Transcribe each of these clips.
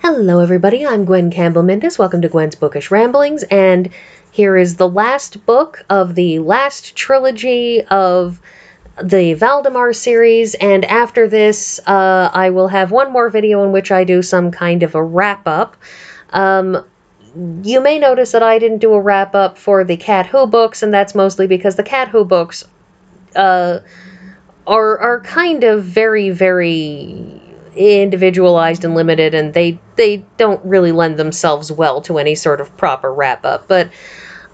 Hello everybody, I'm Gwen Campbell-Mindes. Welcome to Gwen's Bookish Ramblings, and here is the last book of the last trilogy of the Valdemar series, and after this I will have one more video in which I do some kind of a wrap-up. You may notice that I didn't do a wrap-up for the Cat Who books, and that's mostly because the Cat Who books are kind of very individualized and limited, and they don't really lend themselves well to any sort of proper wrap-up, but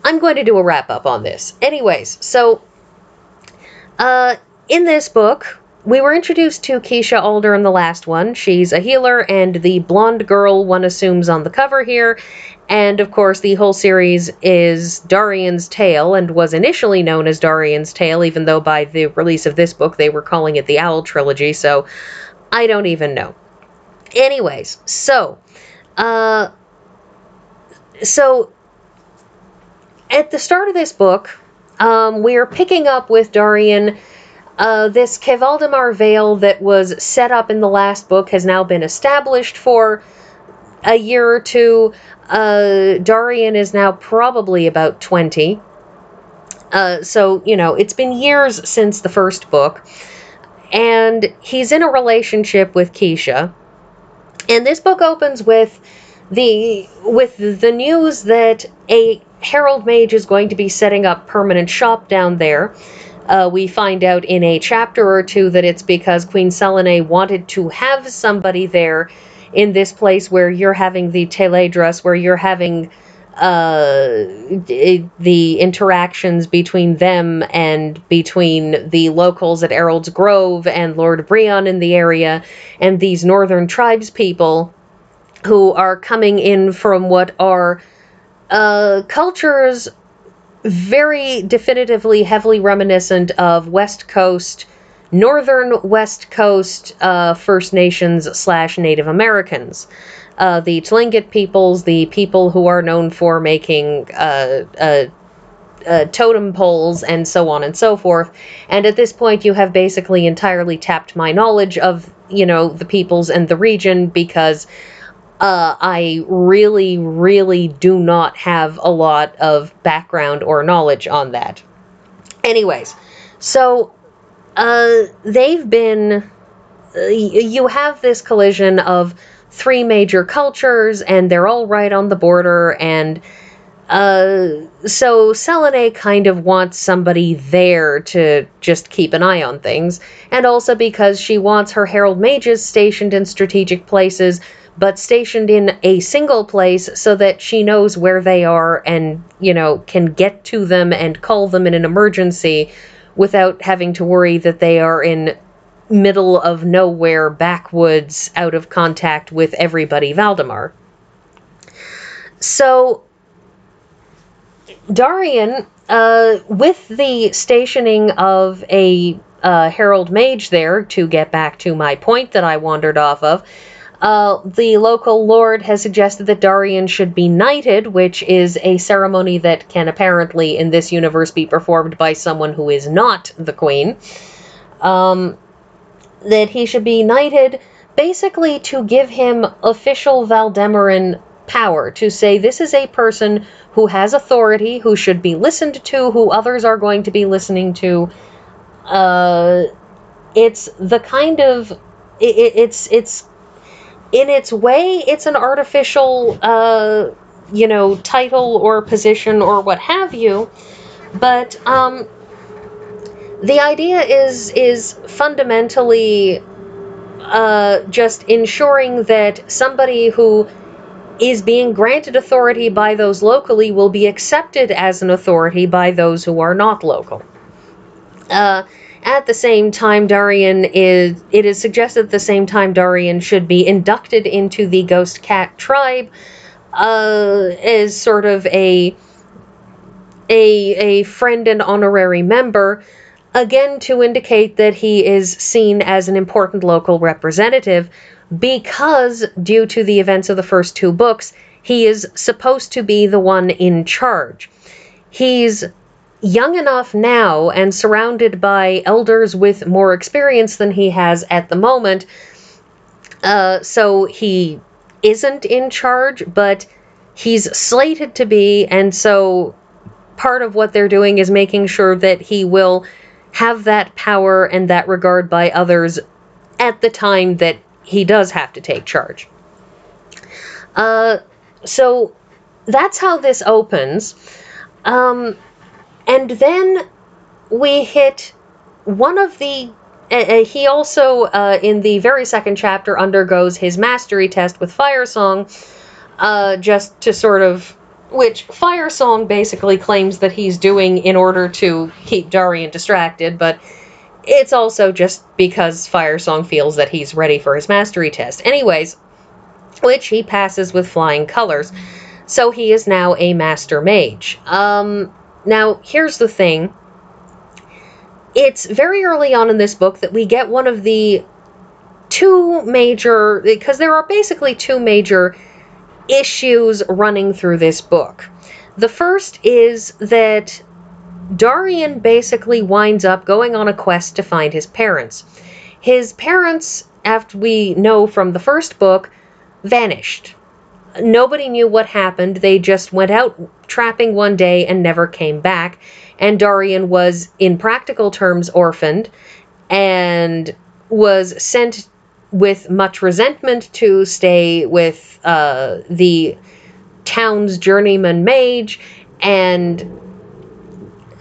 I'm going to do a wrap-up on this. Anyways, so in this book, we were introduced to Keisha Alder in the last one. She's a healer and the blonde girl one assumes on the cover here, and of course the whole series is Darian's Tale, and was initially known as Darian's Tale, even though by the release of this book they were calling it the Owl Trilogy, so I don't even know. Anyways, so at the start of this book, we're picking up with Darian. This Valdemar veil that was set up in the last book has now been established for a year or two. Darian is now probably about 20. So, you know, it's been years since the first book. And he's in a relationship with Keisha. And this book opens with the news that a herald-mage is going to be setting up permanent shop down there. We find out in a chapter or two that it's because Queen Selene wanted to have somebody there in this place where you're having the teledras, where you're having the interactions between them and between the locals at Errol's Grove and Lord Breon in the area, and these northern tribes people who are coming in from what are cultures very definitively heavily reminiscent of West Coast, Northern West Coast First Nations / Native Americans. The Tlingit peoples, the people who are known for making totem poles and so on and so forth. And at this point you have basically entirely tapped my knowledge of, you know, the peoples and the region, because I really do not have a lot of background or knowledge on that. Anyways, so they've been... you have this collision of three major cultures, and they're all right on the border, and so Selene kind of wants somebody there to just keep an eye on things, and also because she wants her herald mages stationed in strategic places, but stationed in a single place so that she knows where they are and, you know, can get to them and call them in an emergency without having to worry that they are in middle of nowhere backwoods out of contact with everybody Valdemar. So Darian, with the stationing of a herald mage there, to get back to my point that I wandered off of, the local lord has suggested that Darian should be knighted, which is a ceremony that can apparently in this universe be performed by someone who is not the queen. That he should be knighted basically to give him official Valdemaran power, to say this is a person who has authority, who should be listened to, who others are going to be listening to. It's the kind of... It's in its way, it's an artificial, you know, title or position or what have you, but the idea is fundamentally just ensuring that somebody who is being granted authority by those locally will be accepted as an authority by those who are not local. At the same time, it is suggested at the same time Darian should be inducted into the Ghost Cat tribe as sort of a friend and honorary member, again to indicate that he is seen as an important local representative, because due to the events of the first two books, he is supposed to be the one in charge. He's young enough now and surrounded by elders with more experience than he has at the moment, so he isn't in charge, but he's slated to be, and so part of what they're doing is making sure that he will have that power and that regard by others at the time that he does have to take charge. So that's how this opens. And then we hit one of the... he also, in the very second chapter, undergoes his mastery test with Firesong, just to sort of... which Firesong basically claims that he's doing in order to keep Darian distracted, but it's also just because Firesong feels that he's ready for his mastery test. Anyways, which he passes with flying colors. So he is now a master mage. Now, here's the thing. It's very early on in this book that we get one of the two major... because there are basically two major issues running through this book. The first is that Darian basically winds up going on a quest to find his parents. His parents, after we know from the first book, vanished. Nobody knew what happened. They just went out trapping one day and never came back. And Darian was, in practical terms, orphaned and was sent with much resentment to stay with the town's journeyman mage, and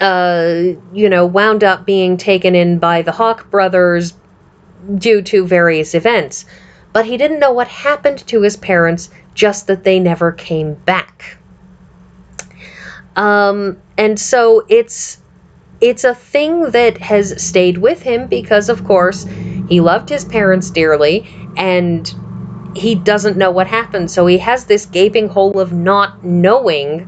wound up being taken in by the Hawk brothers due to various events. But he didn't know what happened to his parents, just that they never came back. And so it's a thing that has stayed with him because, of course, he loved his parents dearly, and he doesn't know what happened. So he has this gaping hole of not knowing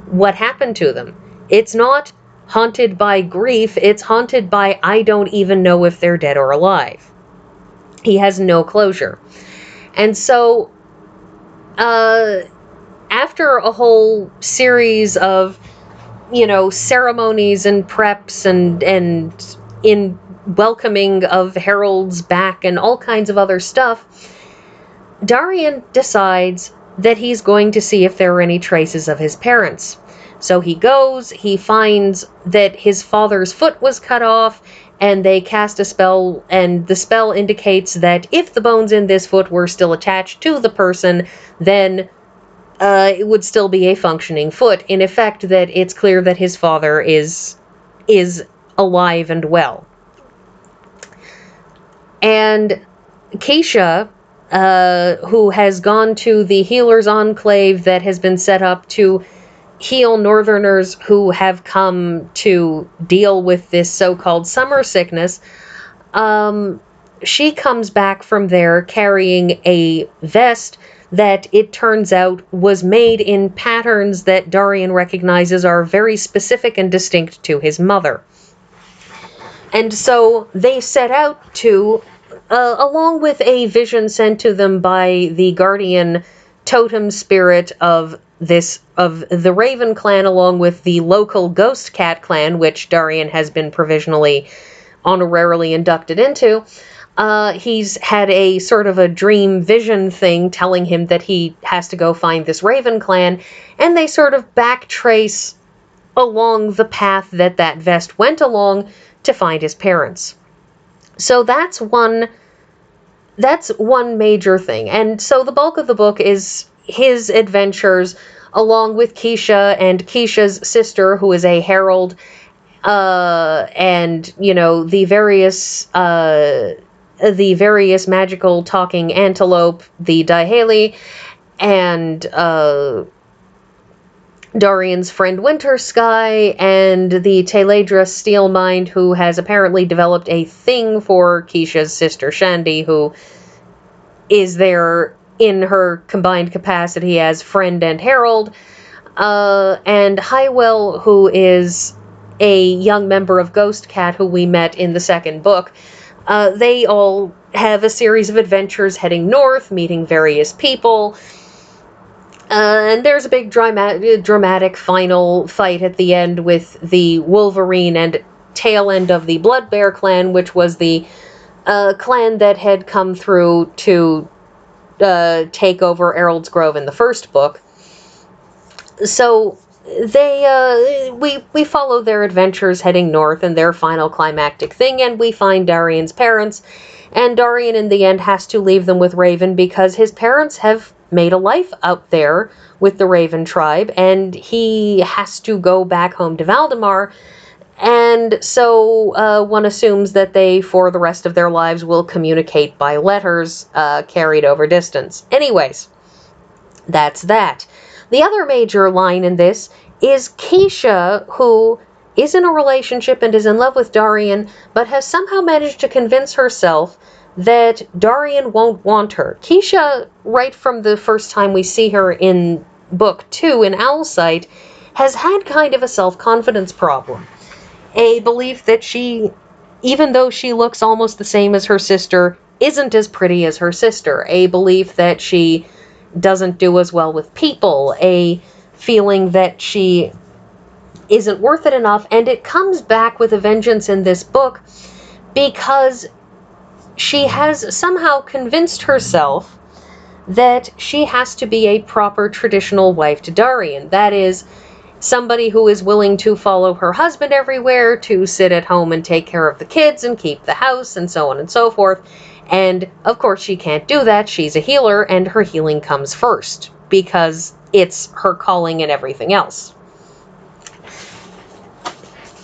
what happened to them. It's not haunted by grief. It's haunted by, I don't even know if they're dead or alive. He has no closure. And so, after a whole series of, ceremonies and preps and in welcoming of heralds back and all kinds of other stuff, Darian decides that he's going to see if there are any traces of his parents. So he goes, he finds that his father's foot was cut off, and they cast a spell, and the spell indicates that if the bones in this foot were still attached to the person, then it would still be a functioning foot. In effect, that it's clear that his father is alive and well. And Keisha, who has gone to the Healer's Enclave that has been set up to heal Northerners who have come to deal with this so-called summer sickness, she comes back from there carrying a vest that it turns out was made in patterns that Darian recognizes are very specific and distinct to his mother. And so they set out to, along with a vision sent to them by the guardian totem spirit of the Raven clan, along with the local Ghost Cat clan, which Darian has been provisionally honorarily inducted into. He's had a sort of a dream vision thing telling him that he has to go find this Raven clan, and they sort of backtrace along the path that vest went along to find his parents. So that's one major thing. And so the bulk of the book is his adventures along with Keisha and Keisha's sister, who is a herald, and the various magical talking antelope, the Dihali, and Darian's friend Winter Sky, and the Teledra Steelmind, who has apparently developed a thing for Keisha's sister Shandy, who is there in her combined capacity as friend and herald, and Highwell, who is a young member of Ghost Cat who we met in the second book. They all have a series of adventures heading north, meeting various people, and there's a big dramatic final fight at the end with the Wolverine and tail end of the Blood Bear clan, which was the clan that had come through to take over Errol's Grove in the first book. So we follow their adventures heading north and their final climactic thing, and we find Darian's parents, and Darian in the end has to leave them with Raven because his parents have made a life out there with the Raven tribe, and he has to go back home to Valdemar, and so one assumes that they, for the rest of their lives, will communicate by letters carried over distance. Anyways, that's that. The other major line in this is Keisha, who is in a relationship and is in love with Darian, but has somehow managed to convince herself that Darian won't want her. Keisha, right from the first time we see her in book 2 in Owlknight, has had kind of a self-confidence problem. A belief that she, even though she looks almost the same as her sister, isn't as pretty as her sister. A belief that she doesn't do as well with people, a feeling that she isn't worth it enough, and it comes back with a vengeance in this book because she has somehow convinced herself that she has to be a proper traditional wife to Darian. That is, somebody who is willing to follow her husband everywhere, to sit at home and take care of the kids and keep the house and so on and so forth. And, of course, she can't do that. She's a healer, and her healing comes first, because it's her calling and everything else.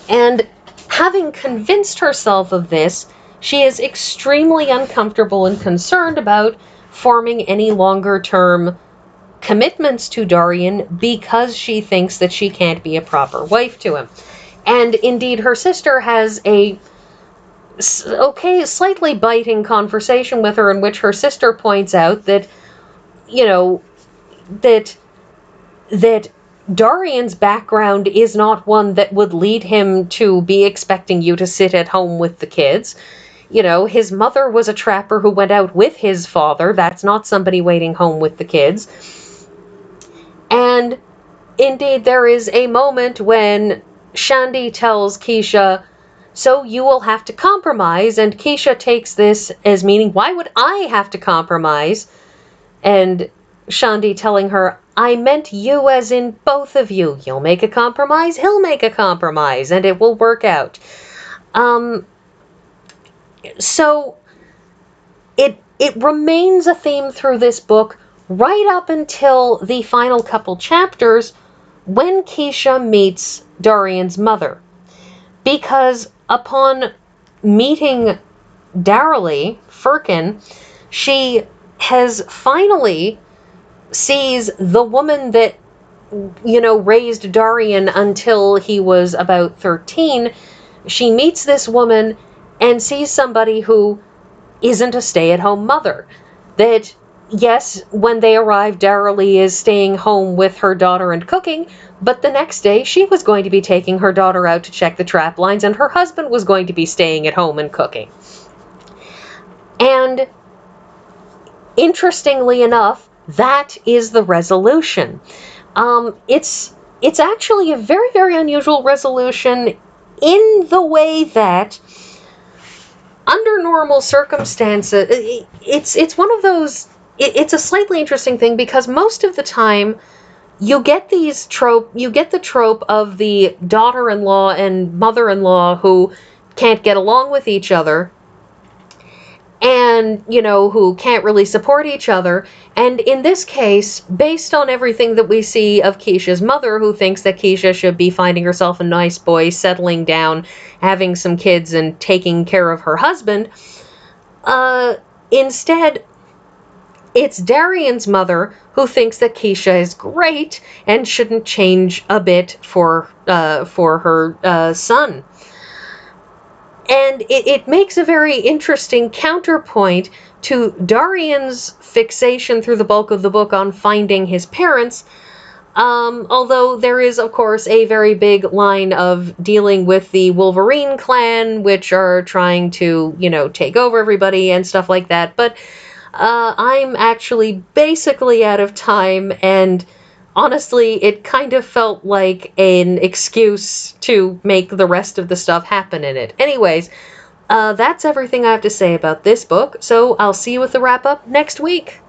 And having convinced herself of this, she is extremely uncomfortable and concerned about forming any longer-term commitments to Darian because she thinks that she can't be a proper wife to him. And, indeed, her sister has a slightly biting conversation with her in which her sister points out that, that Darian's background is not one that would lead him to be expecting you to sit at home with the kids. His mother was a trapper who went out with his father. That's not somebody waiting home with the kids. And, indeed, there is a moment when Shandy tells Keisha, "So you will have to compromise," and Keisha takes this as meaning, "Why would I have to compromise?" And Shandy telling her, "I meant you as in both of you. You'll make a compromise, he'll make a compromise, and it will work out." So it remains a theme through this book right up until the final couple chapters when Keisha meets Darian's mother. Because upon meeting Darrelly, Firkin, she has finally sees the woman that, raised Darian until he was about 13. She meets this woman and sees somebody who isn't a stay-at-home mother. That, yes, when they arrive, Darrelly is staying home with her daughter and cooking, but the next day she was going to be taking her daughter out to check the trap lines, and her husband was going to be staying at home and cooking. And interestingly enough, that is the resolution. It's actually a very, very unusual resolution in the way that, under normal circumstances, it's one of those. It's a slightly interesting thing because most of the time, you get the trope of the daughter-in-law and mother-in-law who can't get along with each other, and, who can't really support each other. And in this case, based on everything that we see of Keisha's mother, who thinks that Keisha should be finding herself a nice boy, settling down, having some kids, and taking care of her husband, instead, it's Darian's mother who thinks that Keisha is great and shouldn't change a bit for her son. And it makes a very interesting counterpoint to Darian's fixation through the bulk of the book on finding his parents, although there is, of course, a very big line of dealing with the Wolverine clan, which are trying to, take over everybody and stuff like that. But I'm actually basically out of time, and honestly, it kind of felt like an excuse to make the rest of the stuff happen in it. Anyways, that's everything I have to say about this book, so I'll see you with the wrap-up next week.